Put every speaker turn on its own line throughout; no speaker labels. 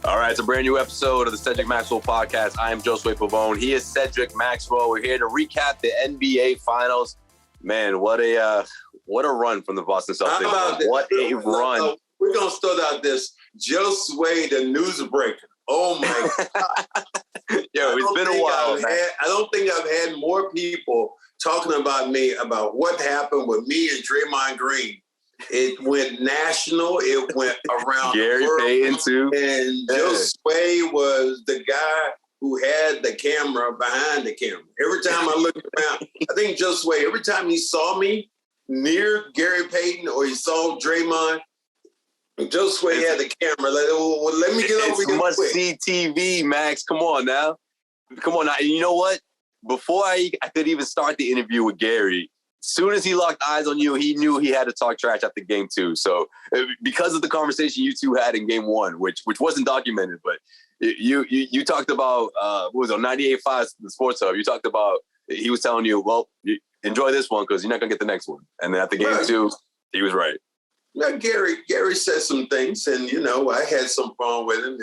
All right, it's a brand new episode of the Cedric Maxwell podcast. I am Josue Pavon. He is Cedric Maxwell. We're here to recap the NBA Finals. Man, what a run from the Boston Celtics. What a run.
We're going to start out this Josue, the news breaker. Oh, my God.
Yo, it's been a while.
I don't think I've had more people talking about me, about what happened with me and Draymond Green. It went national. It went around
Gary
the world.
Payton too.
And Josue was the guy who had the camera behind the camera. Every time I looked around, I think Josue, every time he saw me near Gary Payton or he saw Draymond, Josue had the camera. Like, well, let me get over here.
It's must-see TV, Max. Come on now. You know what? Before I could even start the interview with Gary, as soon as he locked eyes on you, he knew he had to talk trash after game two. So because of the conversation you two had in game one, which wasn't documented, but you talked about, what was it, on 98.5, the Sports Hub, you talked about, he was telling you, well, enjoy this one because you're not going to get the next one. And then after game two, he was right.
Yeah, Gary said some things, and, I had some fun with him.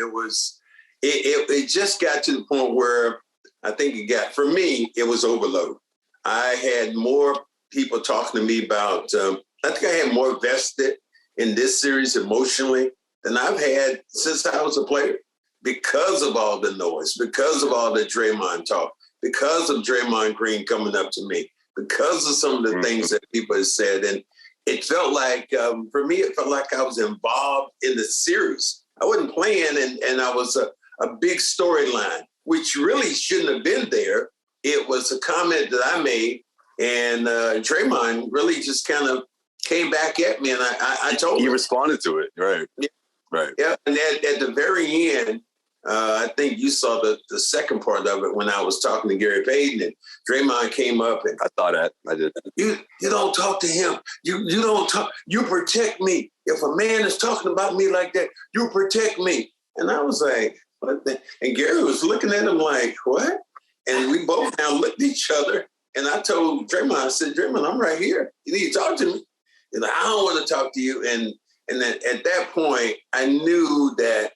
It just got to the point where I think for me, it was overload. I had more people talking to me about, I think I had more vested in this series emotionally than I've had since I was a player because of all the noise, because of all the Draymond talk, because of Draymond Green coming up to me, because of some of the things that people have said. And it felt like, for me, it felt like I was involved in the series. I wasn't playing, and I was a big storyline, which really shouldn't have been there. It was a comment that I made, and Draymond really just kind of came back at me, and I told him.
He responded to it, right?
Yeah.
Right.
Yeah, and at the very end, I think you saw the second part of it when I was talking to Gary Payton, and Draymond came up, and
I saw that. I did.
You don't talk to him. You don't talk. You protect me. If a man is talking about me like that, you protect me. And I was like, what? And Gary was looking at him like, what? And we both now looked at each other. And I told Draymond, I said, Draymond, I'm right here. You need to talk to me. He's like, I don't want to talk to you. And then at that point, I knew that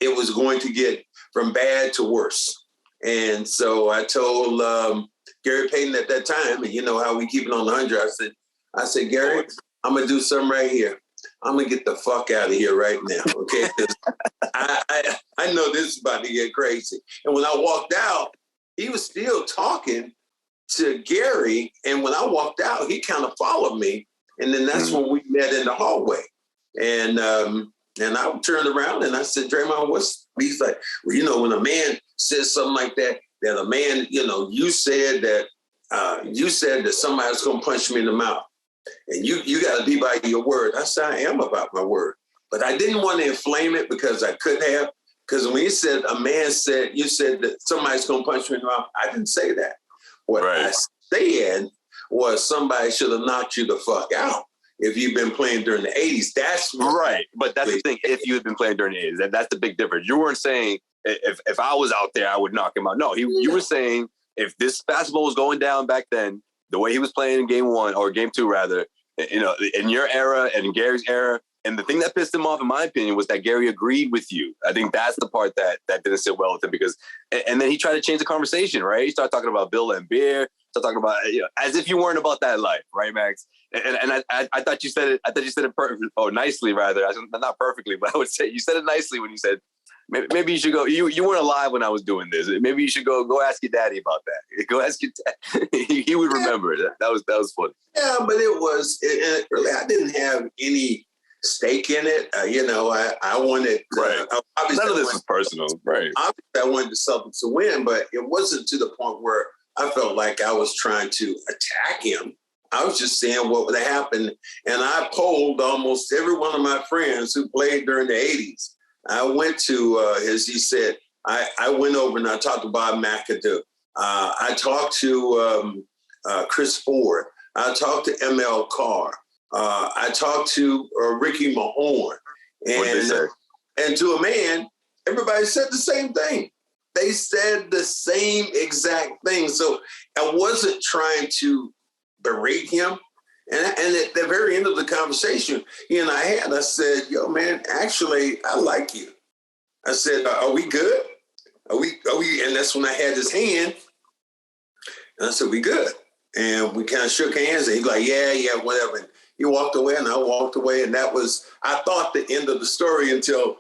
it was going to get from bad to worse. And so I told Gary Payton at that time, and you know how we keep it on the 100, I said, Gary, I'm going to do something right here. I'm going to get the fuck out of here right now, okay? Because I know this is about to get crazy. And when I walked out, he was still talking to Gary. And when I walked out, he kind of followed me. And then that's when we met in the hallway. And I turned around and I said, Draymond, he's like, well, when a man says something like that a man, you said that somebody's going to punch me in the mouth. And you got to be by your word. I said, I am about my word. But I didn't want to inflame it because I could have. Because when you said you said that somebody's going to punch me in the mouth, I didn't say that. What I said was somebody should have knocked you the fuck out if you've been playing during the 80s. That's
right. But that's the thing. If you had been playing during the 80s, that's the big difference. You weren't saying if I was out there, I would knock him out. No, you were saying if this basketball was going down back then, the way he was playing in game one or game two, rather, in your era and in Gary's era. And the thing that pissed him off, in my opinion, was that Gary agreed with you. I think that's the part that didn't sit well with him because, and then he tried to change the conversation, right? He started talking about Bill and beer, started talking about, as if you weren't about that life, right, Max? And I thought you said it. I thought you said it nicely, rather. Not perfectly, but I would say you said it nicely when you said, maybe you should go. You weren't alive when I was doing this. Maybe you should go ask your daddy about that. Go ask your dad. He would remember. That was funny.
Yeah, but it was really. I didn't have any stake in it. I wanted.
Right. None of this was personal. Right.
Obviously, I wanted the Celtics to win, but it wasn't to the point where I felt like I was trying to attack him. I was just saying what would happen, and I polled almost every one of my friends who played during the 80s. I went to, as he said, I went over and I talked to Bob McAdoo. I talked to Chris Ford. I talked to ML Carr. I talked to Ricky Mahorn. And to a man, everybody said the same thing. They said the same exact thing. So I wasn't trying to berate him. And at the very end of the conversation he and I said, yo, man, actually, I like you. I said, are we good? Are we? And that's when I had his hand. And I said, we good. And we kind of shook hands, and he's like, yeah, whatever. And he walked away, and I walked away. And that was, I thought, the end of the story until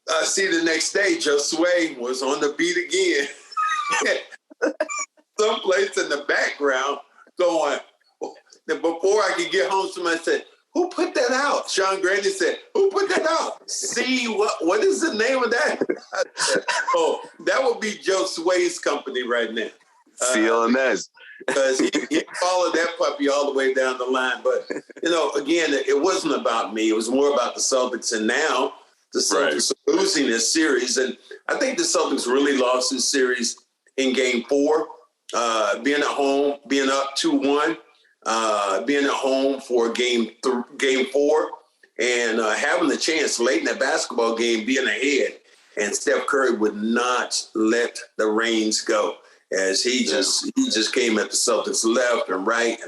I see the next day, Josue was on the beat again. Someplace in the background going, before I could get home, somebody said, who put that out? Sean Grady said, who put that out? See, what is the name of that? Said, oh, that would be Josue's company right now.
CLNS.
Because he followed that puppy all the way down the line. But, again, it wasn't about me. It was more about the Celtics. And now the Celtics are losing this series. And I think the Celtics really lost this series in Game 4. Being at home, being up 2-1, being at home for Game 4, and having the chance late in that basketball game, being ahead. And Steph Curry would not let the reins go. As he just came at the Celtics left and right.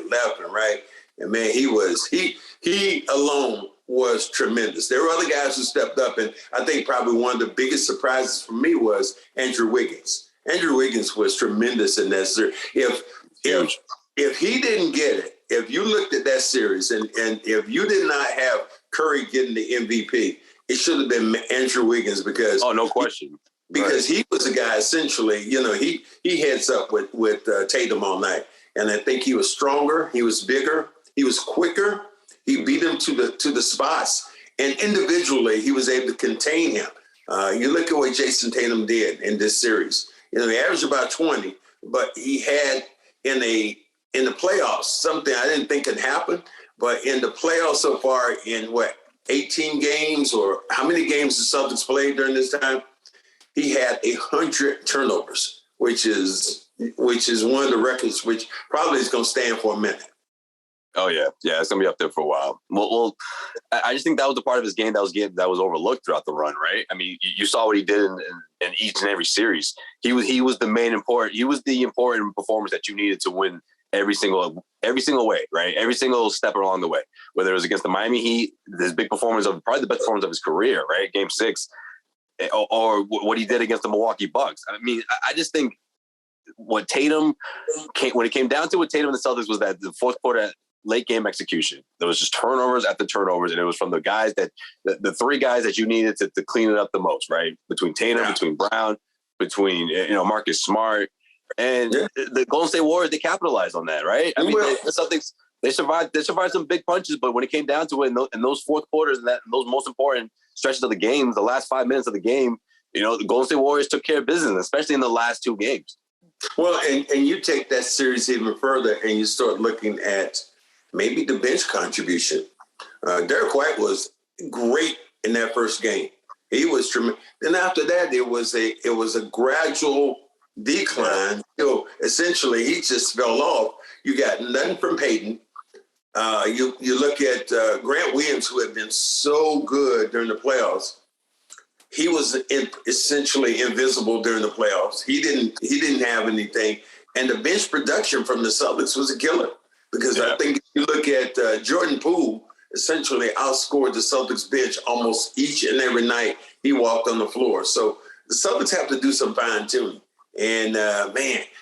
And man, he alone was tremendous. There were other guys who stepped up, and I think probably one of the biggest surprises for me was Andrew Wiggins. Andrew Wiggins was tremendous in that series. If he didn't get it, if you looked at that series and if you did not have Curry getting the MVP, it should have been Andrew Wiggins because
no question.
Because he was a guy, essentially, he heads up with Tatum all night. And I think he was stronger. He was bigger. He was quicker. He beat him to the spots. And individually, he was able to contain him. You look at what Jayson Tatum did in this series. He averaged about 20, but he had in the playoffs something I didn't think could happen. But in the playoffs so far, in 18 games, or how many games the Celtics played during this time? He had 100 turnovers, which is one of the records which probably is going to stand for a minute.
Oh yeah, it's going to be up there for a while. Well, I just think that was the part of his game that was overlooked throughout the run, right? I mean, you saw what he did in each and every series. He was the important performance that you needed to win every single way, right? Every single step along the way. Whether it was against the Miami Heat, his big performance probably the best performance of his career, right? Game 6. Or what he did against the Milwaukee Bucks. I mean, I just think when it came down to Tatum and the Celtics was that the fourth quarter late game execution. There was just turnovers after turnovers, and it was from the guys the three guys that you needed to clean it up the most, right? Between Tatum, between Brown, between Marcus Smart, and the Golden State Warriors, they capitalized on that, right? I mean, the Celtics. They survived some big punches, but when it came down to it in those fourth quarters and those most important stretches of the game, the last 5 minutes of the game, the Golden State Warriors took care of business, especially in the last 2 games.
Well, and you take that series even further and you start looking at maybe the bench contribution. Derek White was great in that first game. He was tremendous. Then after that, it was a gradual decline. Essentially, he just fell off. You got nothing from Payton. You look at Grant Williams, who had been so good during the playoffs. He was essentially invisible during the playoffs. He didn't have anything, and the bench production from the Celtics was a killer because I think if you look at Jordan Poole, essentially outscored the Celtics bench almost each and every night he walked on the floor. So the Celtics have to do some fine tuning. And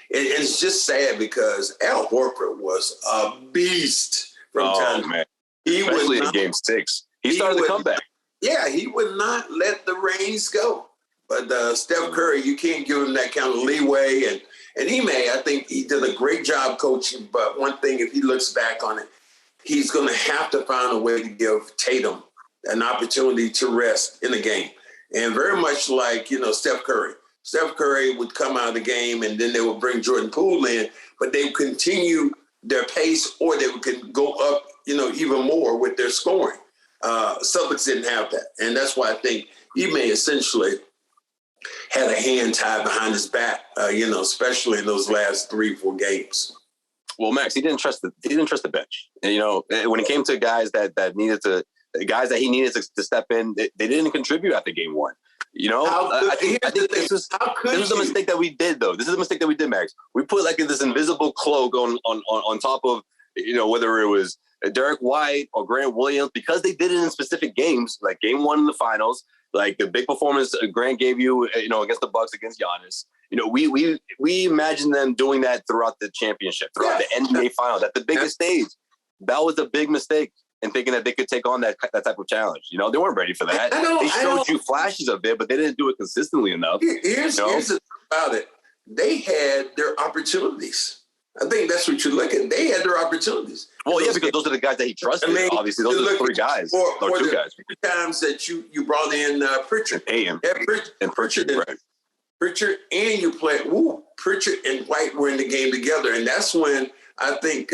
it's just sad because Al Horford was a beast.
Man. Especially in Game 6. He started the comeback.
Yeah, he would not let the reins go. But Steph Curry, you can't give him that kind of leeway. And I think he did a great job coaching. But one thing, if he looks back on it, he's going to have to find a way to give Tatum an opportunity to rest in the game. And very much like, Steph Curry. Steph Curry would come out of the game and then they would bring Jordan Poole in, but they would continue their pace or they could go up, even more with their scoring. Celtics didn't have that. And that's why I think Ime essentially had a hand tied behind his back, especially in those last 3-4 games.
Well, Max, he didn't trust the bench. And, when it came to guys that he needed to step in, they didn't contribute after Game 1. I think this was the mistake that we did, though. This is the mistake that we did, Max. We put this invisible cloak on top of, whether it was Derek White or Grant Williams, because they did it in specific games, like Game 1 in the finals. Like the big performance Grant gave you, against the Bucks, against Giannis. We imagine them doing that throughout the championship, throughout the NBA Finals, at the biggest stage. That was a big mistake, and thinking that they could take on that type of challenge. They weren't ready for that. They showed you flashes of it, but they didn't do it consistently enough.
Here's the thing about it. They had their opportunities. I think that's what you're looking at. They had their opportunities.
Well, yeah, because those are the guys that he trusted. Obviously, those are the three guys. Or two guys.
Times that you brought in Pritchard.
Pritchard. Right.
Pritchard, and you played. Pritchard and White were in the game together, and that's when I think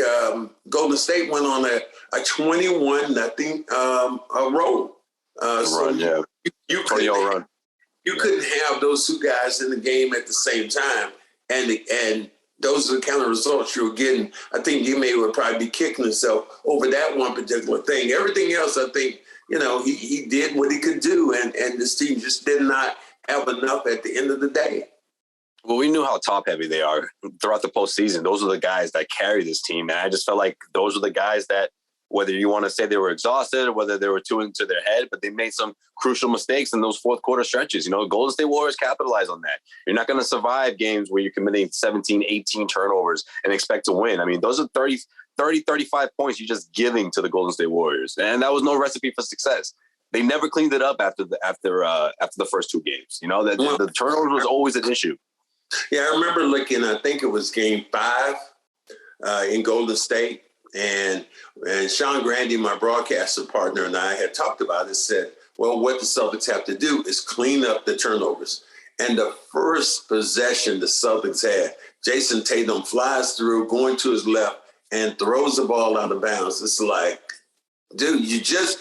Golden State went on a 21-0 roll.
Run.
You couldn't have those two guys in the game at the same time, and those are the kind of results you were getting. I think D-May would probably be kicking himself over that one particular thing. Everything else, I think, he did what he could do, and this team just did not have enough at the end of the day.
Well, we knew how top-heavy they are throughout the postseason. Those are the guys that carry this team, and I just felt like those are the guys that, whether you want to say they were exhausted or whether they were too into their head, but they made some crucial mistakes in those fourth quarter stretches. Golden State Warriors capitalize on that. You're not going to survive games where you're committing 17, 18 turnovers and expect to win. I mean, those are 30, 35 points you're just giving to the Golden State Warriors. And that was no recipe for success. They never cleaned it up after the first two games. The turnovers was always an issue.
Yeah, I remember looking, I think it was game 5 in Golden State. And Sean Grandy, my broadcaster partner, and I had talked about it, said, well, what the Celtics have to do is clean up the turnovers. And the first possession the Celtics had, Jayson Tatum flies through, going to his left, and throws the ball out of bounds. It's like, dude, you just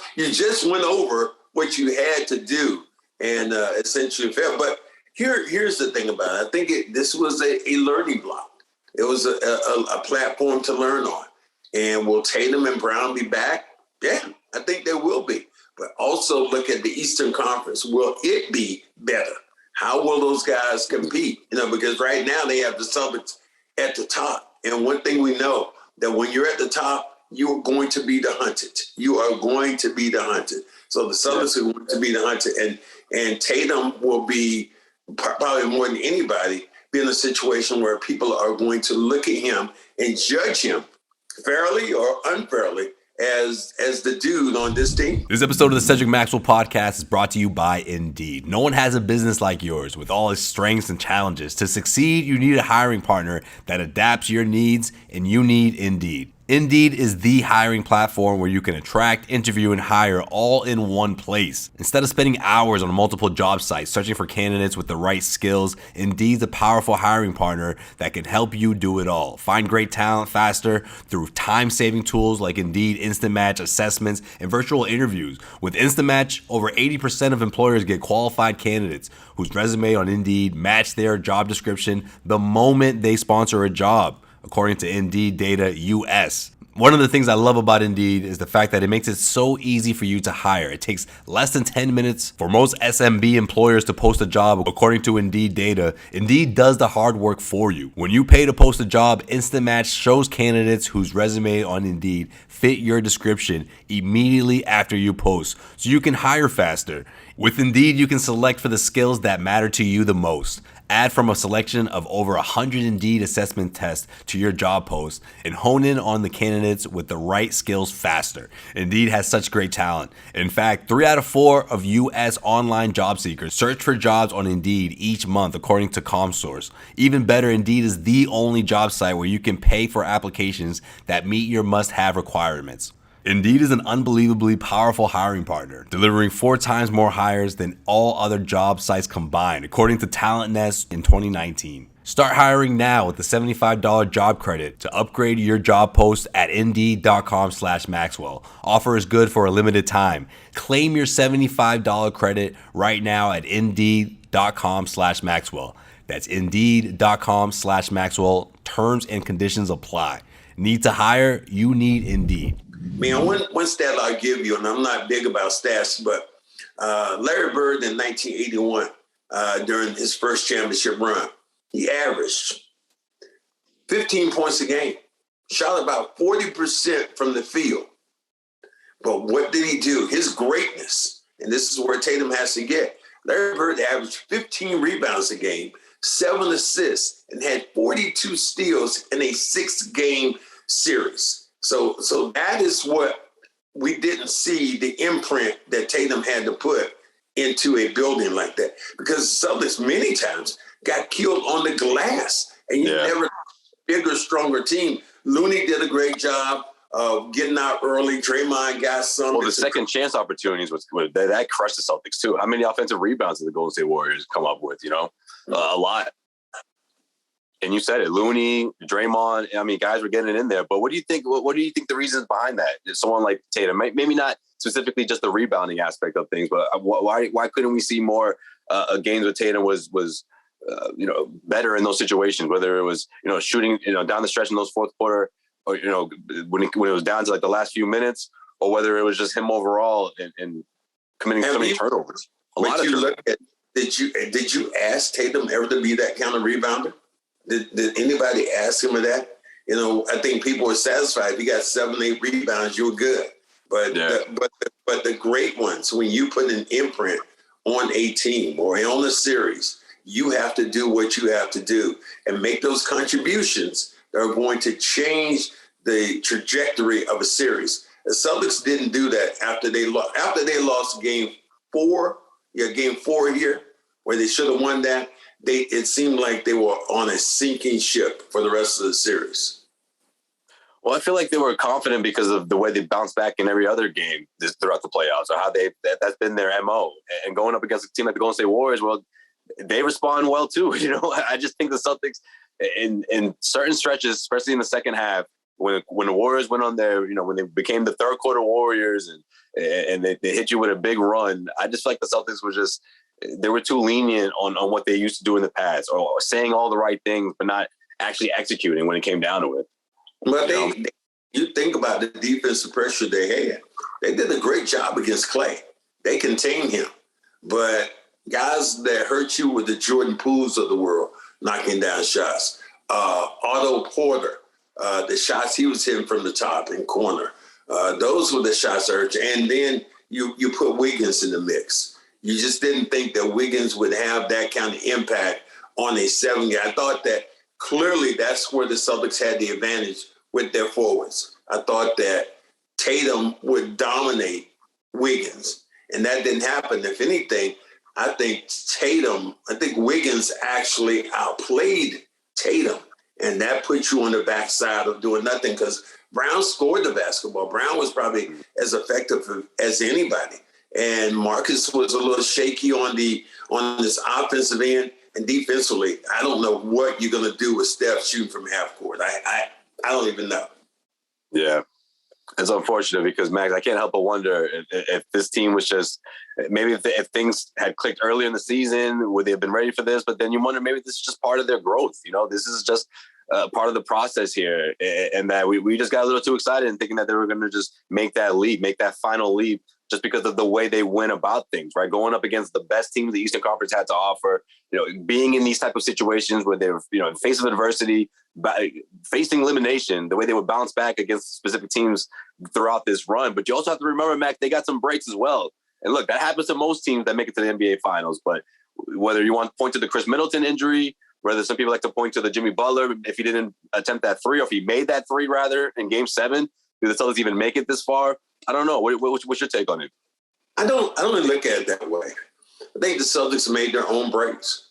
went over what you had to do and essentially failed. But here's the thing about it. I think this was a learning block. It was a platform to learn on. And will Tatum and Brown be back? Yeah, I think they will be. But also look at the Eastern Conference. Will it be better? How will those guys compete? Because right now they have the Celtics at the top. And one thing we know, that when you're at the top, you are going to be the hunted. You are going to be the hunted. So the Celtics are going to be the hunted. And Tatum will be, probably more than anybody, be in a situation where people are going to look at him and judge him fairly or unfairly as the dude on this team.
This episode of the Cedric Maxwell Podcast is brought to you by Indeed. No one has a business like yours with all its strengths and challenges. To succeed, you need a hiring partner that adapts your needs, and you need Indeed. Indeed is the hiring platform where you can attract, interview, and hire all in one place. Instead of spending hours on multiple job sites searching for candidates with the right skills, Indeed's a powerful hiring partner that can help you do it all. Find great talent faster through time-saving tools like Indeed Instant Match assessments and virtual interviews. With Instant Match, over 80% of employers get qualified candidates whose resume on Indeed match their job description the moment they sponsor a job, according to Indeed Data US. One of the things I love about Indeed is the fact that it makes it so easy for you to hire. It takes less than 10 minutes for most SMB employers to post a job. According to Indeed data, Indeed does the hard work for you. When you pay to post a job, Instant Match shows candidates whose resume on Indeed fit your description immediately after you post, so you can hire faster. With Indeed, you can select for the skills that matter to you the most. Add from a selection of over 100 Indeed assessment tests to your job post and hone in on the candidates with the right skills faster. Indeed has such great talent. In fact, 3 out of 4 of U.S. online job seekers search for jobs on Indeed each month, according to ComSource. Even better, Indeed is the only job site where you can pay for applications that meet your must-have requirements. Indeed is an unbelievably powerful hiring partner, delivering 4 times more hires than all other job sites combined, according to CLNS in 2019. Start hiring now with the $75 job credit to upgrade your job post at Indeed.com/Maxwell. Offer is good for a limited time. Claim your $75 credit right now at Indeed.com/Maxwell. That's Indeed.com/Maxwell. Terms and conditions apply. Need to hire? You need Indeed.
Man, one stat I'll give you, and I'm not big about stats, but Larry Bird in 1981, during his first championship run, he averaged 15 points a game, shot about 40% from the field. But what did he do? His greatness and this is where Tatum has to get. Larry Bird averaged 15 rebounds a game, 7 assists, and had 42 steals in a 6-game series. So that is what we didn't see, the imprint that Tatum had to put into a building like that. Because the Celtics many times got killed on the glass, and you never bigger, stronger team. Looney did a great job of getting out early. Draymond got some.
Well, the second chance opportunities that crushed the Celtics too. How many offensive rebounds did the Golden State Warriors come up with? A lot. And you said it, Looney, Draymond. I mean, guys were getting it in there. But what do you think? What do you think the reasons behind that? Is someone like Tatum, maybe not specifically just the rebounding aspect of things, but why couldn't we see more games with Tatum was better in those situations? Whether it was shooting down the stretch in those fourth quarter, or when it was down to like the last few minutes, or whether it was just him overall and committing so many turnovers. Did you ask Tatum ever to be that kind of rebounder? Did anybody ask him of that? I think people were satisfied. If you got 7-8 rebounds, you were good. But the great ones, when you put an imprint on a team or on a series, you have to do what you have to do and make those contributions that are going to change the trajectory of a series. The Celtics didn't do that after they lost game 4 here, where they should have won that. It seemed like they were on a sinking ship for the rest of the series. Well, I feel like they were confident because of the way they bounced back in every other game throughout the playoffs, or how that's been their MO. And going up against a team like the Golden State Warriors, well, they respond well too. I just think the Celtics in certain stretches, especially in the second half, when the Warriors went on their, when they became the third quarter Warriors and they hit you with a big run, I just feel like the Celtics were they were too lenient on what they used to do in the past, or saying all the right things, but not actually executing when it came down to it.
But you think about the defensive pressure they had. They did a great job against Clay. They contained him. But guys that hurt you with the Jordan Pooles of the world, knocking down shots. Otto Porter, the shots he was hitting from the top and corner. Those were the shots that hurt you. And then you put Wiggins in the mix. You just didn't think that Wiggins would have that kind of impact on a 7-game. I thought that clearly that's where the Celtics had the advantage with their forwards. I thought that Tatum would dominate Wiggins, and that didn't happen. If anything, I think Wiggins actually outplayed Tatum, and that put you on the backside of doing nothing because Brown scored the basketball. Brown was probably as effective as anybody. And Marcus was a little shaky on this offensive end, and defensively, I don't know what you're going to do with Steph shooting from half court. I don't even know. Yeah,
it's unfortunate because, Max, I can't help but wonder if this team was just maybe if things had clicked earlier in the season, would they have been ready for this? But then you wonder maybe this is just part of their growth. This is just part of the process here, and that we just got a little too excited and thinking that they were going to just make that leap, make that final leap, just because of the way they went about things, right? Going up against the best teams the Eastern Conference had to offer, being in these type of situations where they were, in the face of adversity, facing elimination, the way they would bounce back against specific teams throughout this run. But you also have to remember, Mac, they got some breaks as well. And look, that happens to most teams that make it to the NBA Finals. But whether you want to point to the Chris Middleton injury, whether some people like to point to the Jimmy Butler, if he didn't attempt that 3, or if he made that 3 rather in Game 7, did the Celtics even make it this far? I don't know. What's your take on it?
I don't look at it that way. I think the Celtics made their own breaks.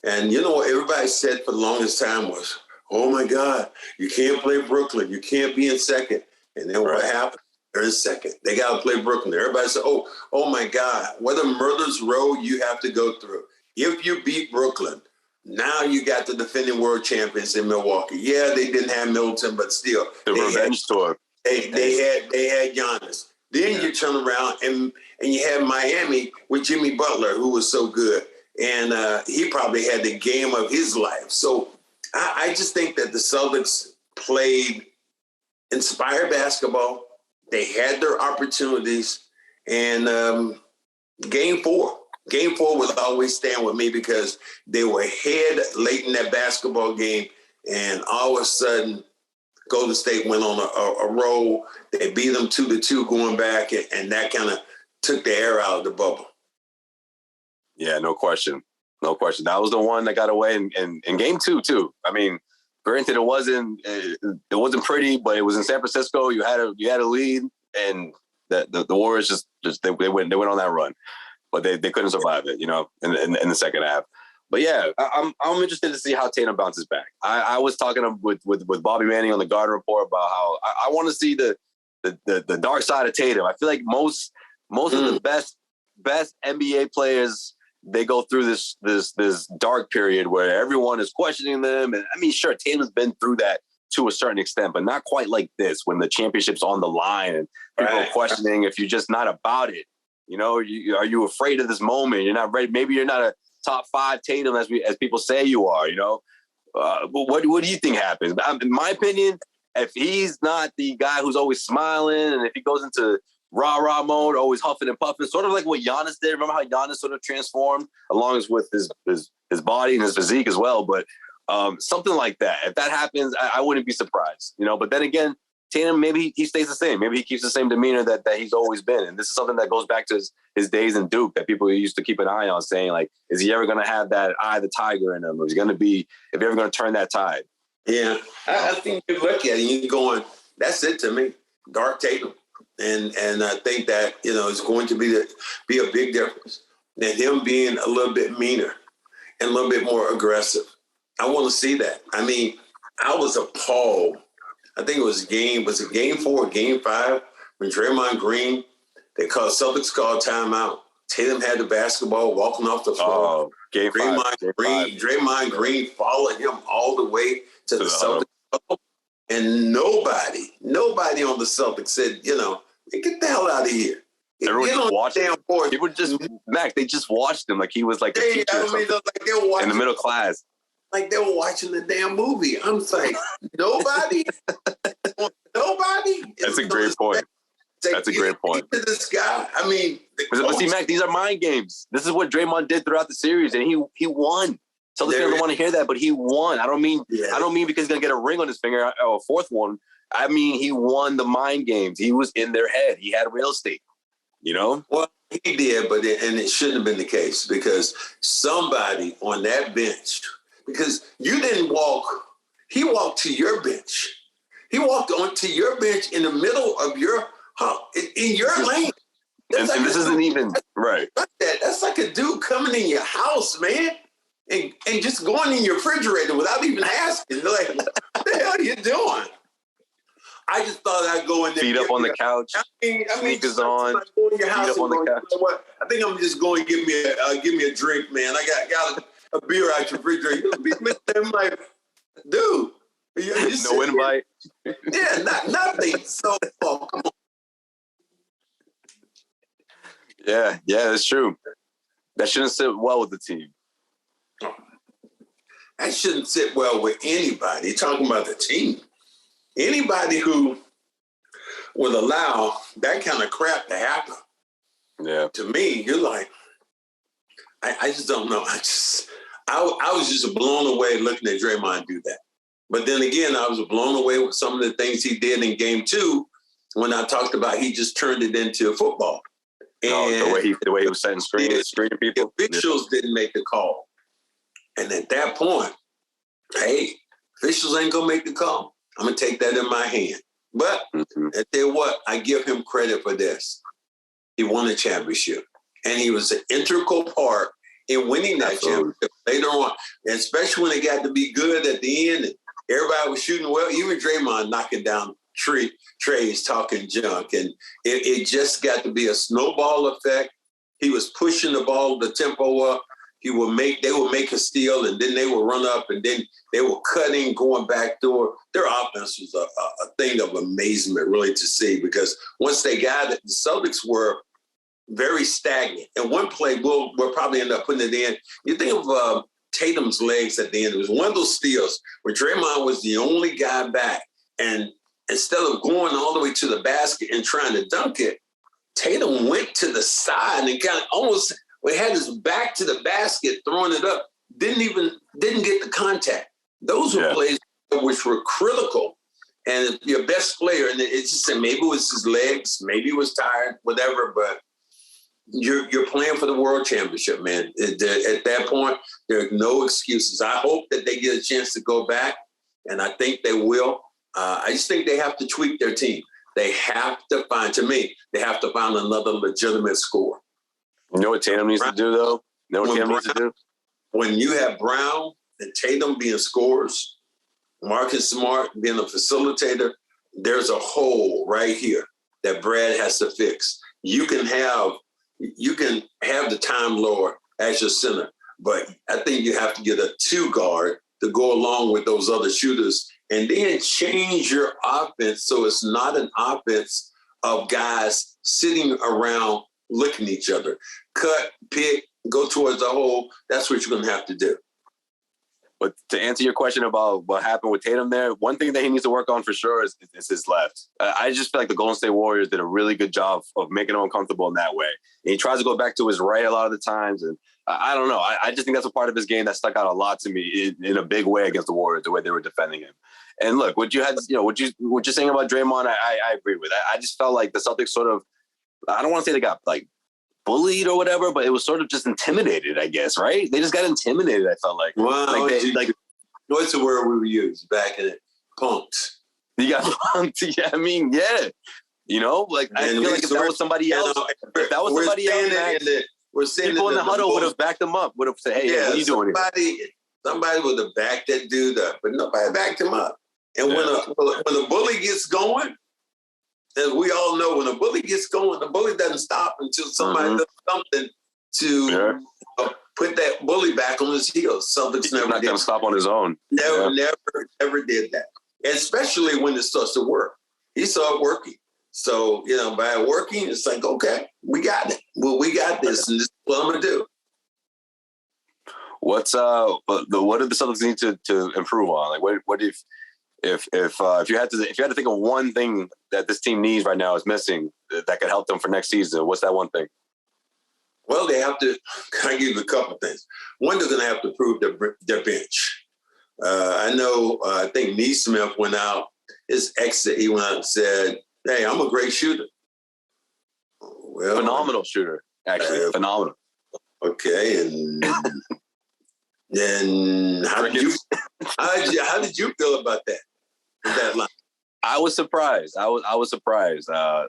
And what everybody said for the longest time was, oh, my God, you can't play Brooklyn. You can't be in second. And then what happened? They're in second. They got to play Brooklyn. Everybody said, oh, my God, what a murderous road you have to go through. If you beat Brooklyn, now you got the defending world champions in Milwaukee. Yeah, they didn't have Middleton, but still.
The revenge tour.
They had Giannis. Then you turn around and you had Miami with Jimmy Butler, who was so good. And he probably had the game of his life. So I just think that the Celtics played inspired basketball. They had their opportunities. And Game 4 will always stand with me because they were ahead late in that basketball game. And all of a sudden, Golden State went on a roll. They beat them 2-2 going back, and that kind of took the air out of the bubble.
Yeah, no question. No question. That was the one that got away in game 2 too. I mean, granted, it wasn't pretty, but it was in San Francisco. You had a lead, and the Warriors just they went on that run, but they couldn't survive it, in the second half. But yeah, I'm interested to see how Tatum bounces back. I was talking with Bobby Manning on the Garden Report about how I want to see the dark side of Tatum. I feel like most of the best NBA players, they go through this dark period where everyone is questioning them. And I mean, sure, Tatum's been through that to a certain extent, but not quite like this when the championship's on the line and people are questioning if you're just not about it. Are you afraid of this moment? You're not ready. Maybe you're not a top 5 Tatum as people say you are. What do you think happens? In my opinion, if he's not the guy who's always smiling, and if he goes into rah-rah mode, always huffing and puffing, sort of like what Giannis did. Remember how Giannis sort of transformed along with his body and his physique as well? But something like that. If that happens, I wouldn't be surprised. But then again, Tatum, maybe he stays the same. Maybe he keeps the same demeanor that he's always been. And this is something that goes back to his days in Duke that people used to keep an eye on, saying, like, is he ever going to have that eye of the tiger in him? Or is he going to be, if you're ever going to turn that tide?
Yeah, I think you look at it and you're going, that's it to me, dark Tatum. And I think that, it's going to be a big difference. And him being a little bit meaner and a little bit more aggressive. I want to see that. I mean, I was appalled. I think it was game 4 or game 5 when Draymond Green, Celtics called timeout. Tatum had the basketball walking off the floor.
Oh, game 5.
Draymond Green followed him all the way to the Celtics. And nobody on the Celtics said, get the hell out of here.
Everyone just watched him. People they just watched him like he was like a teacher in the middle class.
Like they were watching the damn movie. I'm like, nobody?
That's a great point. That's a great point.
To this guy, I mean,
but see, Mac, these are mind games. This is what Draymond did throughout the series, and he won. Celtics fans don't want to hear that, but he won. I don't mean because he's gonna get a ring on his finger or a fourth one. I mean he won the mind games. He was in their head. He had real estate.
Well, he did, but it shouldn't have been the case because somebody on that bench. Because you didn't walk. He walked to your bench. He walked onto your bench in the middle of in your lane.
And this isn't even right.
That's like a dude coming in your house, man, and just going in your refrigerator without even asking. They're like, what the hell are you doing? I just thought I'd go in there.
Feet up on the couch. Sneakers on.
Go in your house
feet up on the couch.
You know what? I think I'm just going to give me a drink, man. I got a beer out your refrigerator. I'm like, dude.
No invite.
Yeah, nothing. So, come on.
Yeah, that's true. That shouldn't sit well with the team.
That shouldn't sit well with anybody. You're talking about the team. Anybody who would allow that kind of crap to happen.
Yeah.
To me, you're like, I just don't know. I was just blown away looking at Draymond do that. But then again, I was blown away with some of the things he did in game 2 when I talked about he just turned it into football. And
the way he was setting screening people.
The officials didn't make the call. And at that point, hey, officials ain't going to make the call. I'm going to take that in my hand. But I tell you what, I give him credit for this. He won a championship. And he was an integral part in winning that championship later on. And especially when it got to be good at the end and everybody was shooting well. Even Draymond knocking down trays, talking junk. And it just got to be a snowball effect. He was pushing the ball, the tempo up. They would make a steal, and then they would run up, and then they were cutting, going backdoor. Their offense was a thing of amazement, really, to see, because once they got it, the Celtics were very stagnant. And one play, we'll probably end up putting it in. You think of Tatum's legs at the end. It was one of those steals where Draymond was the only guy back, and instead of going all the way to the basket and trying to dunk it, Tatum went to the side and kind of almost – we had his back to the basket, throwing it up, didn't get the contact. Those were plays which were critical. And your best player, and it's just maybe it was his legs, maybe he was tired, whatever. But you're playing for the world championship, man. At that point, there are no excuses. I hope that they get a chance to go back, and I think they will. I just think they have to tweak their team. They have to find another legitimate score.
You know what Tatum needs to do, though?
When you have Brown and Tatum being scorers, Marcus Smart being a facilitator, there's a hole right here that Brad has to fix. You can have the Time Lord as your center, but I think you have to get a 2 guard to go along with those other shooters, and then change your offense so it's not an offense of guys sitting around looking at each other. Cut, pick, go towards the hole. That's what you're going to have to do.
But to answer your question about what happened with Tatum there, one thing that he needs to work on for sure is his left. I just feel like the Golden State Warriors did a really good job of making him uncomfortable in that way. And he tries to go back to his right a lot of the times. And I don't know. I just think that's a part of his game that stuck out a lot to me in a big way against the Warriors, the way they were defending him. And look, what you're saying about Draymond, I agree with. I just felt like the Celtics sort of, I don't want to say they got like bullied or whatever, but it was sort of just intimidated, I guess, right? They just got intimidated, I felt like.
Well, what's the word we would use back in it? Punked.
You got punked. Yeah, I mean, yeah. You know, like, I feel like if that was somebody else, people in the huddle would have backed them up, would have said, hey, what are you doing here?
Somebody would have backed that dude up, but nobody backed him up. And when a bully gets going, as we all know, when a bully gets going, the bully doesn't stop until somebody does something to put that bully back on his heels. Celtics never
not going to stop on his own.
Never did that. And especially when it starts to work. He saw it working. So, by working, it's like, okay, we got it. Well, we got this, and this is what I'm going to do.
What do the Celtics need to improve on? Like, what if you had to think of one thing that this team needs right now is missing that could help them for next season, what's that one thing?
Well, they have to kind of give you a couple of things. One, they're going to have to improve their bench. I think Neesmith went out, his exit, he went out and said, hey, I'm a great shooter. Well,
phenomenal shooter, actually. Phenomenal.
Okay, and then how did you feel about that line?
I was surprised. I was surprised. I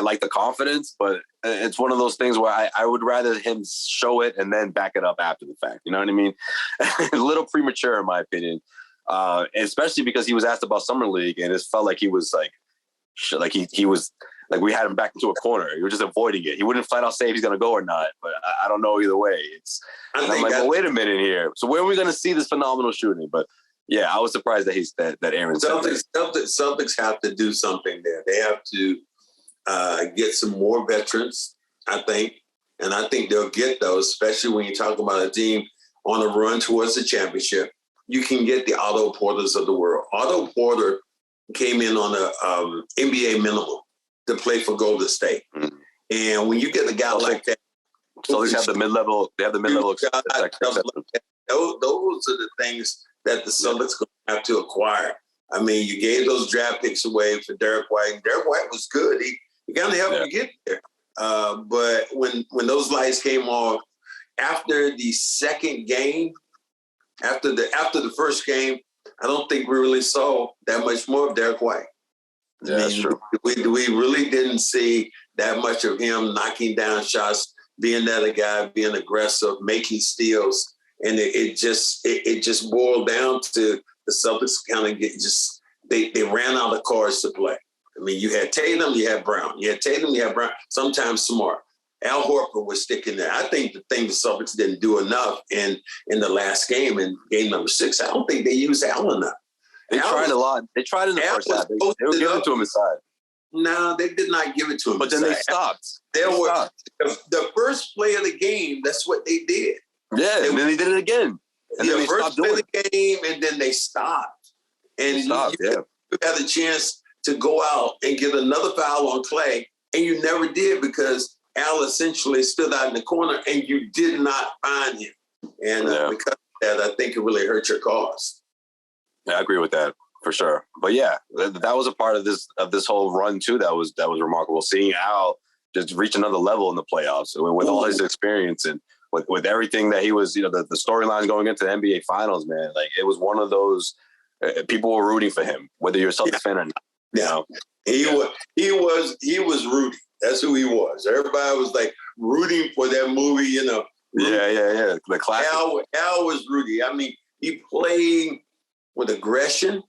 like the confidence, but it's one of those things where I would rather him show it and then back it up after the fact. You know what I mean? A little premature, in my opinion, especially because he was asked about Summer League and it felt like he was he was like we had him back into a corner. He was just avoiding it. He wouldn't flat out say if he's going to go or not, but I don't know either way. I'm like, well, wait a minute here. So where are we going to see this phenomenal shooting? But yeah, I was surprised that Aaron
Celtics have to do something there. They have to get some more veterans, I think. And I think they'll get those, especially when you talk about a team on a run towards the championship. You can get the Otto Porters of the world. Otto Porter came in on a NBA minimum to play for Golden State. Mm-hmm. And when you get a guy like that,
so they have the mid-level. They have the mid-level.
Those are the things that the Celtics going to have to acquire. I mean, you gave those draft picks away for Derek White. Derek White was good. He kind of helped you get there. But when those lights came off after the second game, after the first game, I don't think we really saw that much more of Derek White.
Yeah, that's true.
We really didn't see that much of him knocking down shots, being that a guy, being aggressive, making steals. And it just boiled down to the Celtics kind of they ran out of cards to play. I mean, you had Tatum, you had Brown. You had Tatum, you had Brown, sometimes Smart. Al Horford was sticking there. I think the thing the Celtics didn't do enough in the last game, in game number 6, I don't think they used Al enough.
They tried a lot. They tried in the first half. They were giving it to him inside.
No, they did not give it to him.
But then they stopped.
The first play of the game, that's what they did.
Yeah, and then they did it again. And then they
first play of the game, and then they stopped. And you had a chance to go out and get another foul on Clay, and you never did because Al essentially stood out in the corner, and you did not find him. And because of that, I think it really hurt your cause.
Yeah, I agree with that for sure. But yeah, that was a part of this whole run too. That was remarkable. Seeing Al just reach another level in the playoffs with all his experience and with everything that he was, the storyline going into the NBA Finals, man. Like, it was one of those people were rooting for him, whether you're a Celtics fan or not.
Yeah, he was Rudy. That's who he was. Everybody was like rooting for that movie,
Yeah. The classic.
Al was Rudy. I mean, he played with aggression.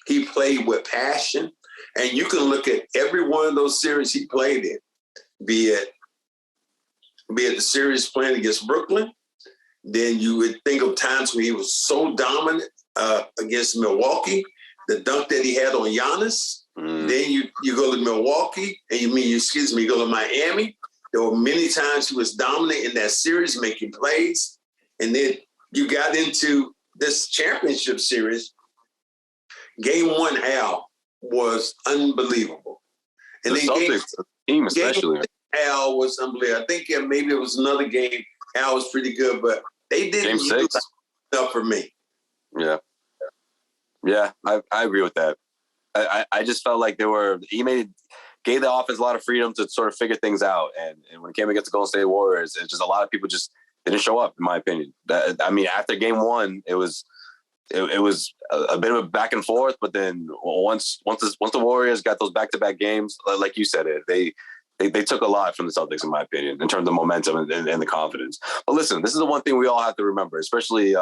He played with passion. And you can look at every one of those series he played in, be it the series playing against Brooklyn. Then you would think of times when he was so dominant against Milwaukee, the dunk that he had on Giannis. Then you go to Milwaukee, and you go to Miami. There were many times he was dominant in that series, making plays. And then you got into this championship series. Game 1, Al was unbelievable. And
the
then
Celtics team especially.
Al was unbelievable. I think maybe it was another game. Al was pretty good, but they didn't
Game 6
enough for me.
Yeah, I agree with that. I just felt like gave the offense a lot of freedom to sort of figure things out. And when it came against the Golden State Warriors, it's just a lot of people just didn't show up, in my opinion. After game 1, it was a bit of a back and forth, but then once the Warriors got those back-to-back games, like you said, they took a lot from the Celtics, in my opinion, in terms of momentum and the confidence. But listen, this is the one thing we all have to remember, especially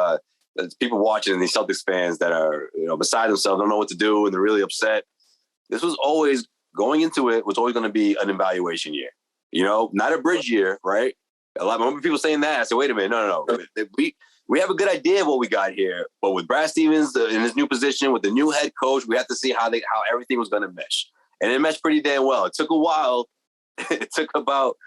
people watching and these Celtics fans that are beside themselves, don't know what to do, and they're really upset. This was always going into it was always going to be an evaluation year, not a bridge year, right? A lot of people saying that. I said, wait a minute, no. We have a good idea of what we got here, but with Brad Stevens in his new position, with the new head coach, we have to see how everything was going to mesh, and it meshed pretty damn well. It took a while. It took about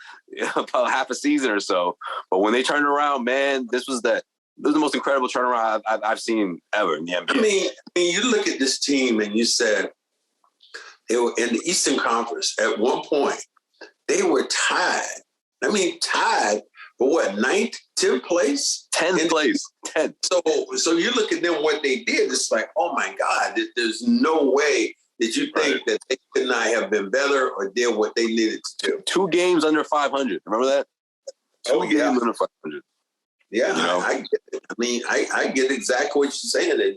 half a season or so, but when they turned around, man, this was the most incredible turnaround I've seen ever in the NBA.
I mean, you look at this team and you said they were in the Eastern Conference. At one point, they were tied. Tied for what, 9th, 10th place?
10th place. 10th.
So you look at them, what they did, it's like, oh my God, there's no way that you think that they could not have been better or did what they needed to do.
2 games under 500. Remember that? 2 games under 500.
Yeah, I get it. I get exactly what you're saying.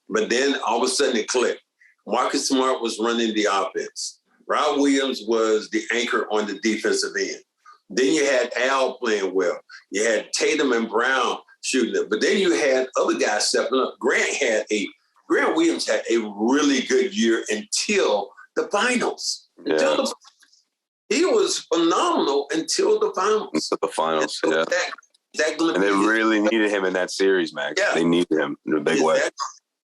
But then all of a sudden it clicked. Marcus Smart was running the offense. Rob Williams was the anchor on the defensive end. Then you had Al playing well. You had Tatum and Brown shooting it. But then you had other guys stepping up. Grant Williams had a really good year until the finals.
Yeah.
He was phenomenal until the finals.
Until the finals, yeah. And they really needed him in that series, Max. Yeah. They needed him in a big way.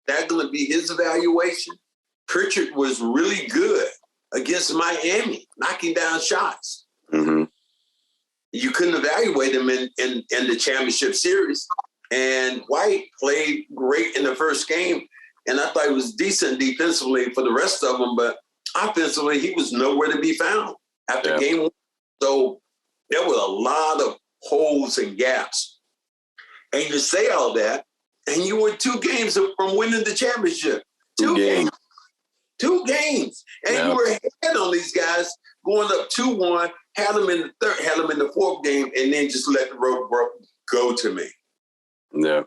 That going to be his evaluation? Pritchard was really good against Miami, knocking down shots.
Mm-hmm.
You couldn't evaluate him in the championship series. And White played great in the first game. And I thought he was decent defensively for the rest of them. But offensively, he was nowhere to be found after game 1. So there were a lot of holes and gaps. And you say all that, and you were 2 games from winning the championship. 2 games. 2 games. And you were ahead on these guys going up 2-1, had them in the third, had them in the 4th game, and then just let the road go to me.
Yeah.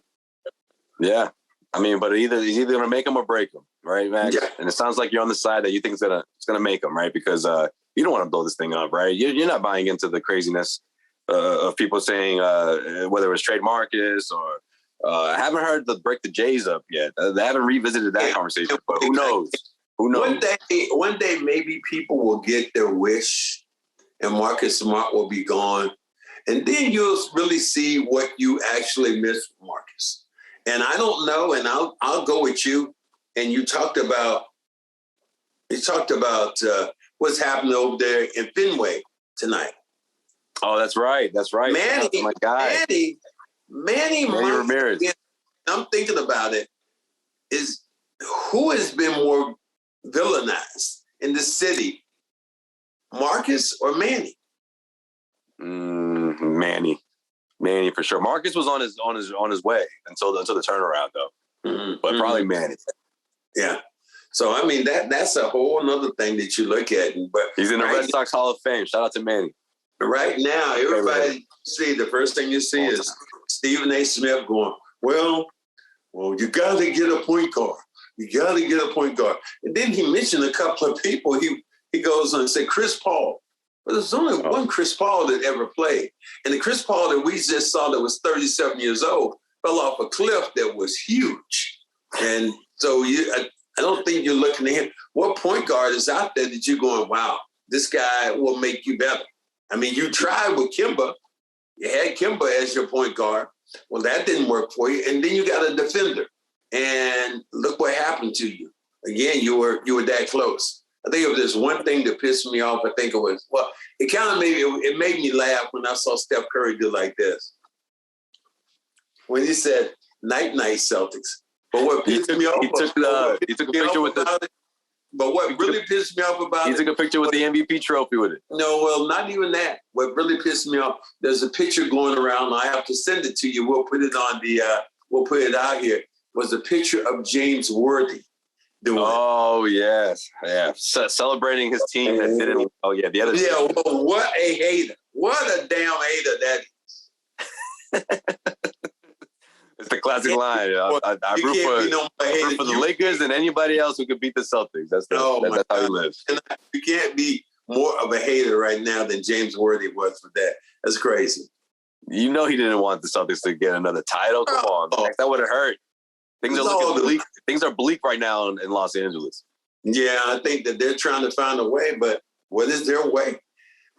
Yeah. But he's either going to make them or break them, right, Max? Yeah. And it sounds like you're on the side that you think it's going to make them, right? Because you don't want to blow this thing up, right? You're not buying into the craziness of people saying whether it was trade Marcus or I haven't heard the break the Jays up yet. They haven't revisited that conversation, but who knows? Who knows?
One day, maybe people will get their wish and Marcus Smart will be gone. And then you'll really see what you actually miss from Marcus. And I don't know, and I'll go with you. And you talked about what's happening over there in Fenway tonight.
Oh, that's right.
Manny,
my guy.
Manny
Ramirez.
I'm thinking about it. Is who has been more villainized in the city, Marcus or Manny?
Manny for sure. Marcus was on his way until the turnaround though. Mm-hmm. But probably Manny.
Yeah. So, I mean, that's a whole another thing that you look at. But
he's in the Red Sox Hall of Fame. Shout out to Manny.
Right now, everybody see the first thing you see is Stephen A. Smith going, well, you got to get a point guard. You got to get a point guard. And then he mentioned a couple of people. He goes on and said Chris Paul. But there's only one Chris Paul that ever played. And the Chris Paul that we just saw that was 37 years old fell off a cliff that was huge. And so I don't think you're looking at him. What point guard is out there that you're going, wow, this guy will make you better? I mean, you tried with Kimba. You had Kimba as your point guard. Well, that didn't work for you. And then you got a defender. And look what happened to you. Again, you were that close. I think it was this one thing that pissed me off. I think it was, it kind of it made me laugh when I saw Steph Curry do like this. When he said, night, night, Celtics. But what pissed me off,
he took a picture with the...
But what really pissed me off about it...
He took a picture with the MVP trophy with it.
No, well, not even that. What really pissed me off, there's a picture going around. I have to send it to you. We'll put it on we'll put it out here. Was a picture of James Worthy doing
it. Yes. Yeah. Celebrating his team that didn't... Oh, yeah, the other team.
Yeah, well, what a hater. What a damn hater that is.
It's the classic line. I root for the Lakers and anybody else who could beat the Celtics. That's how he lives.
And you can't be more of a hater right now than James Worthy was for that. That's crazy.
You know he didn't want the Celtics to get another title. Come on, that would have hurt. Things are looking bleak. Things are bleak right now in Los Angeles.
Yeah, I think that they're trying to find a way, but what is their way?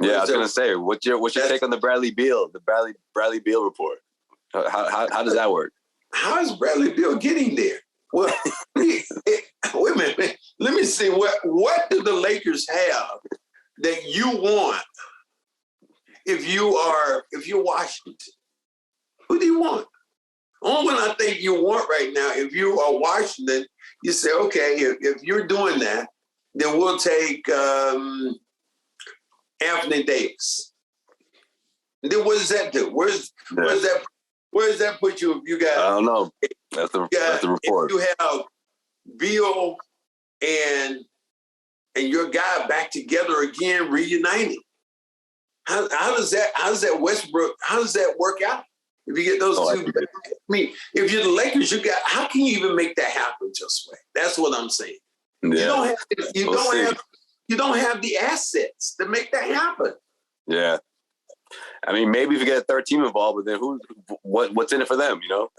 I was gonna say, what's your take on the Bradley Beal Beal report? How does that work?
How is Bradley Beal getting there? Well, wait a minute. Let me see. What do the Lakers have that you want if you're Washington? Who do you want? Only one I think you want right now, if you are Washington, you say, okay, if you're doing that, then we'll take Anthony Davis. And then what does that do? Where does that put you if you got...
I don't know. That's the report.
If you have Beal and your guy back together again, reuniting. How does that Westbrook, how does that work out? If you get those two, I mean, if you're the Lakers, how can you even make that happen, Josue? That's what I'm saying. Yeah. You don't have the assets to make that happen.
Yeah. I mean, maybe if you get a third team involved, but then what's in it for them, you know?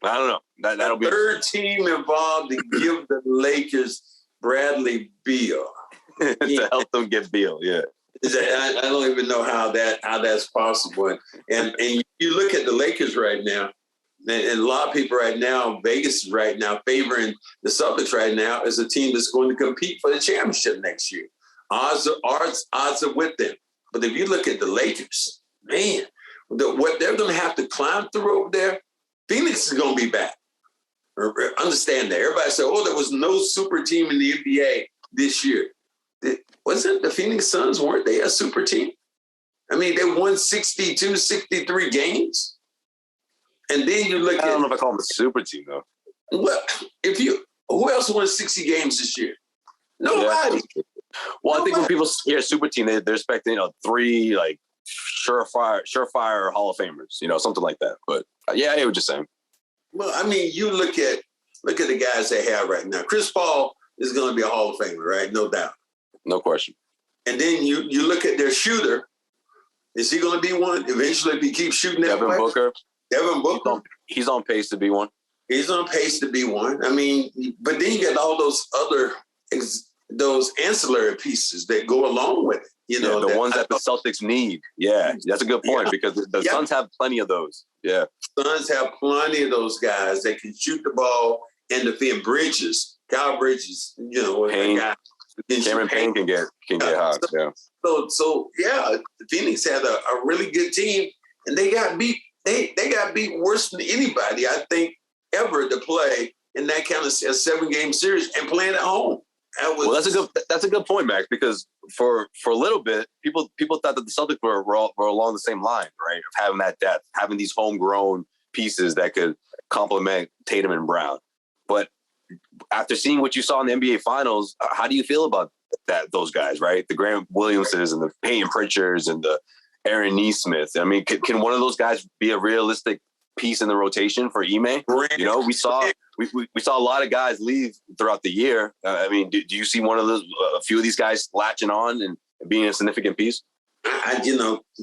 I don't know. That'll be
third team involved to give the Lakers Bradley Beal.
To help them get Beal, yeah.
I don't even know how that's possible. And you look at the Lakers right now, and a lot of people right now, Vegas is right now favoring the Celtics right now as a team that's going to compete for the championship next year. Odds are with them. But if you look at the Lakers, man, what they're going to have to climb through over there, Phoenix is going to be back. Understand that. Everybody said, there was no super team in the NBA this year. Wasn't the Phoenix Suns, weren't they a super team? I mean, they won 62, 63 games. And then you look
I don't know if I call them a super team, though.
Well, who else won 60 games this year? Nobody.
Yeah. Well, I think when people hear super team, they're expecting, 3 like surefire Hall of Famers, something like that. But yeah, I hear what you're saying.
Well, I mean, you look at the guys they have right now. Chris Paul is going to be a Hall of Famer, right? No doubt.
No question.
And then you look at their shooter. Is he going to be one eventually if he keeps shooting that way? Devin Booker.
He's on pace to be one.
He's on pace to be one. I mean, but then you get all those other those ancillary pieces that go along with it.
The ones that the Celtics need. Yeah, that's a good point because the Suns have plenty of those. Yeah,
Suns have plenty of those guys that can shoot the ball and defend Bridges. Kyle Bridges,
Payne. Cameron Payne can get hot. Yeah.
So Phoenix had a really good team, and they got beat. They got beat worse than anybody I think ever to play in that kind of a 7-game series and playing at home.
That's a good point, Max. Because for a little bit, people thought that the Celtics were along the same line, right? Of having that depth, having these homegrown pieces that could complement Tatum and Brown. But after seeing what you saw in the NBA Finals, how do you feel about those guys, right? The Grant Williamses and the Peyton Pritchards and the Aaron Nesmith. I mean, can one of those guys be a realistic piece in the rotation for Ime? You know, we saw a lot of guys leave throughout the year. I mean, do you see a few of these guys latching on and being a significant piece?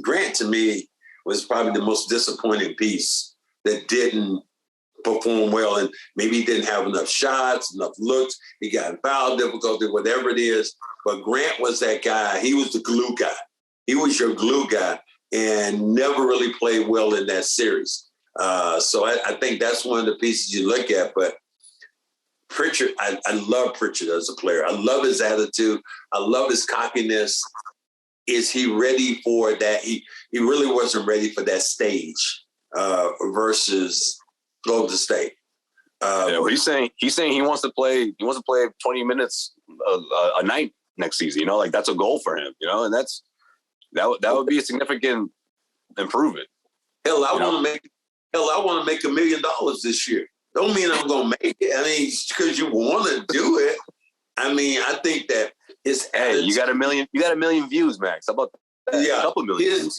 Grant to me was probably the most disappointing piece that didn't perform well, and maybe he didn't have enough shots, enough looks. He got foul difficulty, whatever it is. But Grant was that guy. He was the glue guy. He was your glue guy, and never really played well in that series. So I think that's one of the pieces you look at. But Pritchard, I love Pritchard as a player. I love his attitude. I love his cockiness. Is he ready for that? He really wasn't ready for that stage versus Golden State.
He's saying he wants to play 20 minutes a night next season. Like that's a goal for him. And that would be a significant improvement.
Hell, I want to make $1 million this year. Don't mean I'm gonna make it. I mean, because you want to do it. I mean, I think that
you got a million views, Max. How about that?
Yeah,
a couple million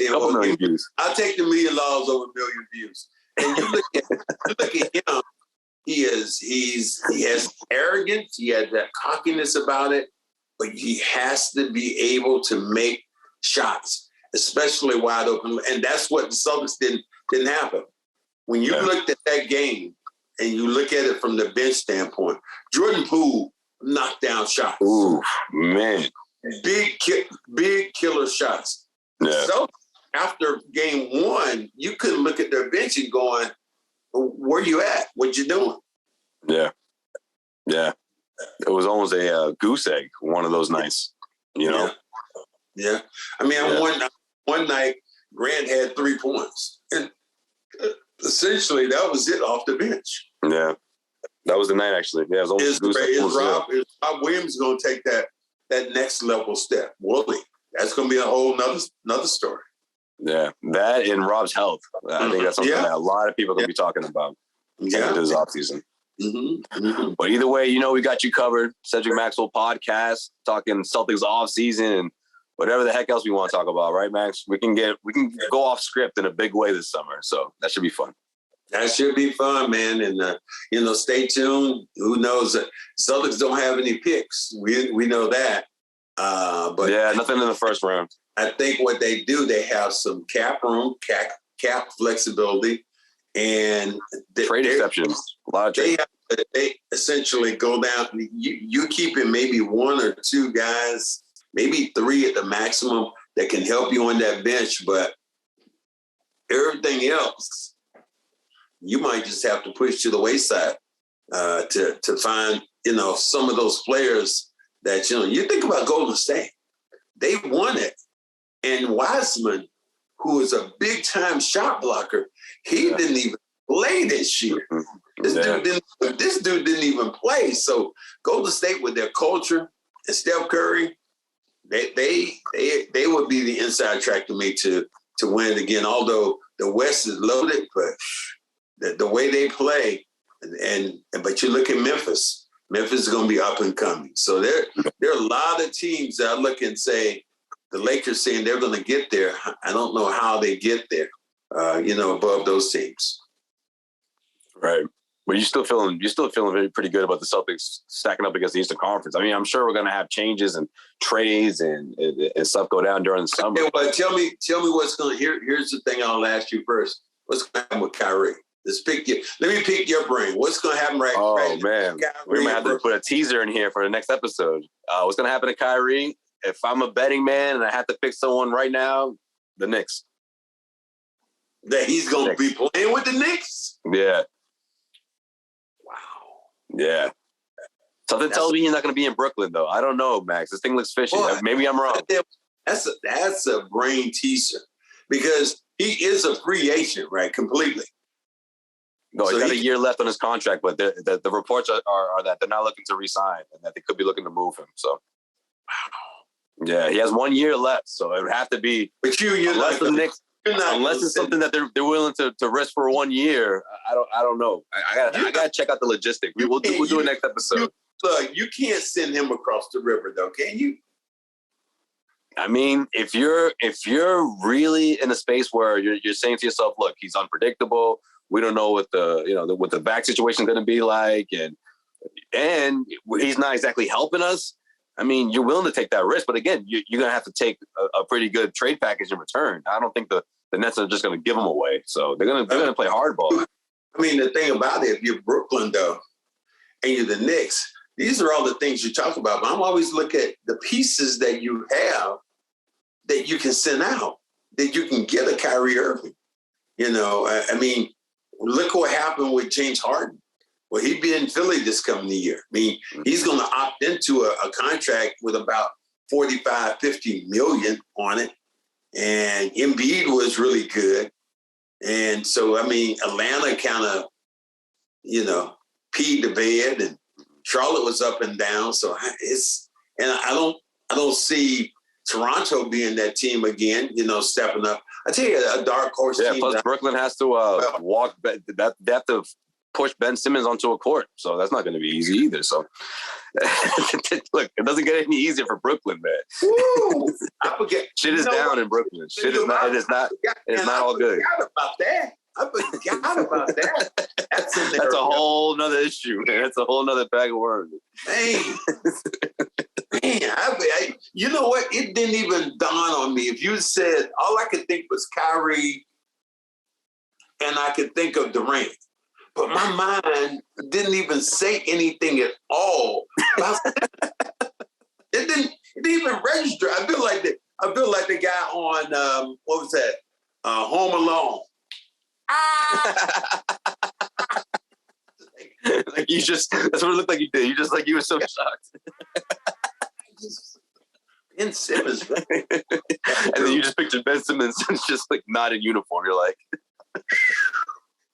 views.
I'll take the $1 million over $1 million views. And you look at him. He has arrogance. He has that cockiness about it, but he has to be able to make shots, especially wide open. And that's what the Celtics didn't happen. When you looked at that game and you look at it from the bench standpoint, Jordan Poole knocked down shots.
Ooh, man.
Big killer shots.
Yeah.
So after game one, you couldn't look at their bench and going, where you at? What you doing?
Yeah. Yeah. It was almost a goose egg one of those nights,
Yeah. I mean, one night, Grant had 3 points. And essentially, that was it off the bench.
Yeah. That was the night, actually. Yeah, it was almost goose egg.
Is Rob Williams going to take that next level step? Willie. That's going to be a whole another story.
Yeah, that and Rob's health. I think that's something that a lot of people are going to be talking about into this offseason.
Mm-hmm.
But either way, we got you covered. Cedric Maxwell podcast, talking Celtics offseason and whatever the heck else we want to talk about, right, Max? We can go off script in a big way this summer, so that should be fun.
That should be fun, man. And stay tuned. Who knows? Celtics don't have any picks. We know that. But
yeah, nothing in the first round.
I think what they do, they have some cap room, cap flexibility, and
trade exceptions. A lot of trade.
They essentially go down. You keeping maybe 1 or 2 guys, maybe 3 at the maximum that can help you on that bench, but everything else, you might just have to push to the wayside to find some of those players that you think about Golden State. They won it. And Wiseman, who is a big-time shot blocker, he didn't even play this year. This dude didn't even play. So Golden State with their culture and Steph Curry, they would be the inside track to me to win it again. Although the West is loaded, but the way they play, but you look at Memphis. Memphis is going to be up and coming. So there are a lot of teams that I look and say, the Lakers saying they're going to get there. I don't know how they get there, above those teams.
Right. But you're still feeling pretty good about the Celtics stacking up against the Eastern Conference. I mean, I'm sure we're going to have changes and trades and stuff go down during the summer.
Okay, well, tell me what's going to, here's the thing I'll ask you first. What's going to happen with Kyrie? Let me pick your brain. What's going to happen right now?
Oh, man. We might have to put a teaser in here for the next episode. What's going to happen to Kyrie? If I'm a betting man and I have to pick someone right now, the Knicks.
That he's going to be playing with the Knicks?
Yeah.
Wow.
Yeah. Something tells me he's not going to be in Brooklyn, though. I don't know, Max. This thing looks fishy. Boy, maybe I'm wrong.
That's a brain teaser because he is a free agent, right? Completely.
No, he's got a year left on his contract, but the reports are that they're not looking to re-sign and that they could be looking to move him. So, wow. Yeah, he has 1 year left, so it would have to be.
But you're not
the Knicks. unless it's something that they're willing to risk for 1 year. I don't know. I gotta check out the logistics. We'll do it next episode.
Look, you can't send him across the river, though, can you?
I mean, if you're really in a space where you're saying to yourself, look, he's unpredictable. We don't know what the back situation is going to be like, and he's not exactly helping us. I mean, you're willing to take that risk, but again, you're going to have to take a pretty good trade package in return. I don't think the Nets are just going to give him away, so they're going to play hardball.
I mean, the thing about it, if you're Brooklyn though, and you're the Knicks, these are all the things you talk about. But I'm always looking at the pieces that you have that you can send out, that you can get a Kyrie Irving. I mean, look what happened with James Harden. Well, he'd be in Philly this coming year. I mean, he's going to opt into a contract with about 45, 50 million on it. And Embiid was really good. And so, I mean, Atlanta kind of, peed the bed, and Charlotte was up and down. So I don't see Toronto being that team again, stepping up. I tell you, a dark horse team.
Plus Brooklyn has to walk. They have to push Ben Simmons onto a court, so that's not going to be easy either. So, look, it doesn't get any easier for Brooklyn, man.
Woo! I forget.
Shit is down in Brooklyn. Shit is not. It is not. It's not all good.
I forgot about that.
That's a whole nother issue, man. That's a whole nother bag of worms.
Man, you know what? It didn't even dawn on me. If you said, all I could think was Kyrie, and I could think of Durant. But my mind didn't even say anything at all. It didn't even register. I feel like the guy on what was that? Home Alone.
Like that's what it looked like you did. You were so shocked.
Ben Simmons.
And then you just pictured Ben Simmons just like not in uniform. You're like,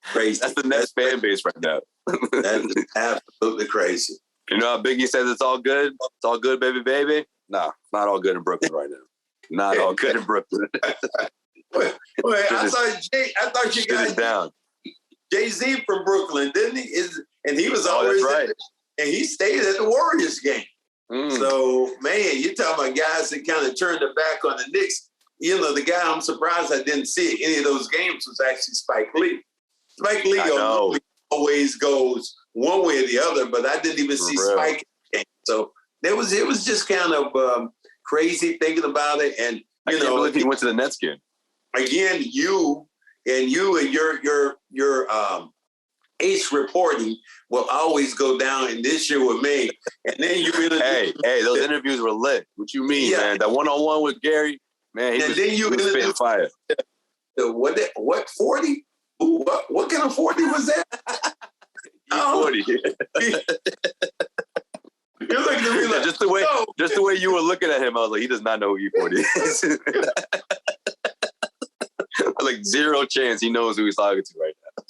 crazy.
That's the Nets fan base right now.
That is absolutely crazy.
You know how Biggie says it's all good? It's all good, baby, baby? No, not all good in Brooklyn right now. Not all good in Brooklyn.
Wait, I thought you guys
down.
Jay-Z from Brooklyn, didn't he? And he was always
right.
And he stayed at the Warriors game. So, man, you're talking about guys that kind of turned their back on the Knicks. The guy I'm surprised I didn't see any of those games was actually Spike Lee. Spike Lee always goes one way or the other, but I didn't even see Spike. So it was just kind of crazy thinking about it. And
I can't believe he went to the Nets game.
Again, you and your ace reporting will always go down. And this year with me, and then you really
hey, those interviews were lit. What you mean, man? That 1-on-1 with Gary, man, he was spitting fire.
What 40? What kind of 40 was that?
40.
You're looking at me like
just the way you were looking at him, I was like, he does not know who E40 is. Like zero chance he knows who he's talking to right now.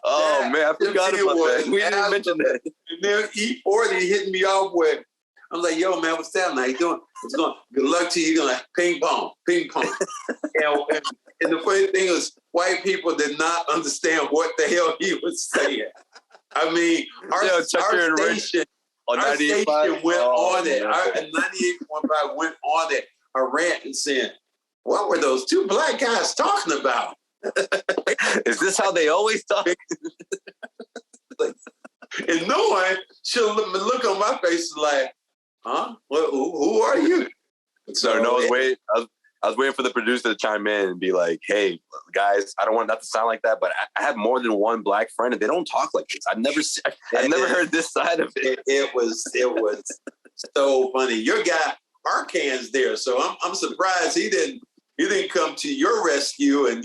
Oh man, I forgot about that. We didn't mention that.
And then E40 hitting me off with, I'm like, yo man, what's that? How you doing? What's going? Good luck to you. You're gonna ping pong. And the funny thing was, white people did not understand what the hell he was saying. I mean, our station went on it. Our 98.5 went on it, a rant and saying, what were those two black guys talking about?
Is this how they always talk?
And no one should look on my face like, huh? Who are you?
So I was waiting for the producer to chime in and be like, hey, guys, I don't want that to sound like that, but I have more than one black friend and they don't talk like this. I've never heard this side of it.
It was so funny. Your guy, Arcan's there, so I'm surprised he didn't come to your rescue and,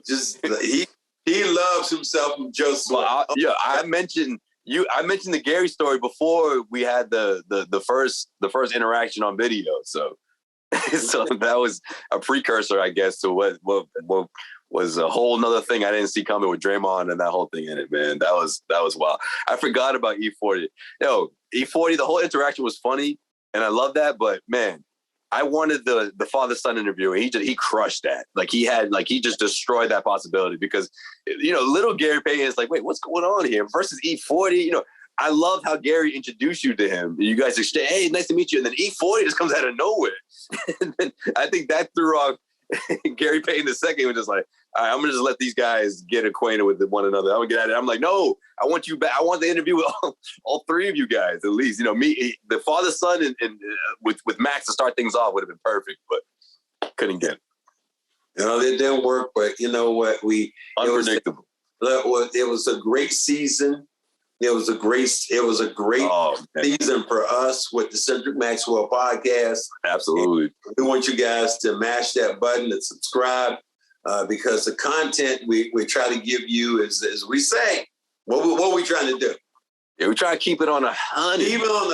just he loves himself from Josue.
Well, I mentioned the Gary story before we had the first interaction on video. So that was a precursor, I guess, to what was a whole nother thing I didn't see coming with Draymond and that whole thing in it, man. That was wild. I forgot about E40. E40, the whole interaction was funny and I love that, but man, I wanted the father-son interview, and he crushed that. Like he just destroyed that possibility because, little Gary Payton is like, wait, what's going on here? Versus E40, I love how Gary introduced you to him. You guys exchange, hey, nice to meet you. And then E40 just comes out of nowhere. And then I think that threw off Gary Payton II. He was just like, all right, I'm going to just let these guys get acquainted with one another. I'm going to get at it. I'm like, no, I want you back. I want the interview with all three of you guys, at least. Me, the father-son, and with Max to start things off would have been perfect, but couldn't get it.
It didn't work, but you know what?
Unpredictable.
It was a great season. It was a great season for us with the Cedric Maxwell podcast.
Absolutely.
And we want you guys to mash that button and subscribe because the content we try to give you is, as we say, what we trying to do?
Yeah, we try to keep it on 100.
Keep it on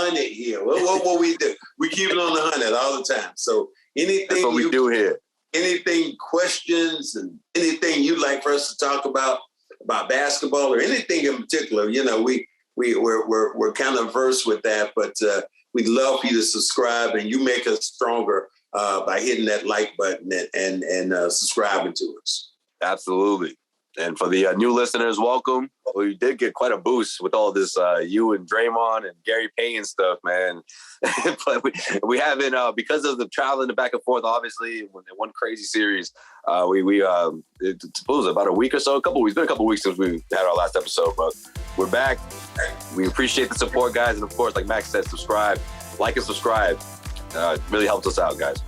100 here. What we do? We keep it on 100 all the time. So anything
that's what we do here.
Anything, questions, and anything you'd like for us to talk about basketball or anything in particular, we're kind of versed with that, but we'd love for you to subscribe, and you make us stronger by hitting that like button and subscribing to us. Absolutely.
And for the new listeners, welcome. We did get quite a boost with all this you and Draymond and Gary Payton stuff, man. But we haven't, because of the traveling back and forth, obviously, one crazy series, it was about a week or so, it's been a couple weeks since we had our last episode, but we're back. We appreciate the support, guys. And of course, like Max said, subscribe, like and subscribe. It really helps us out, guys.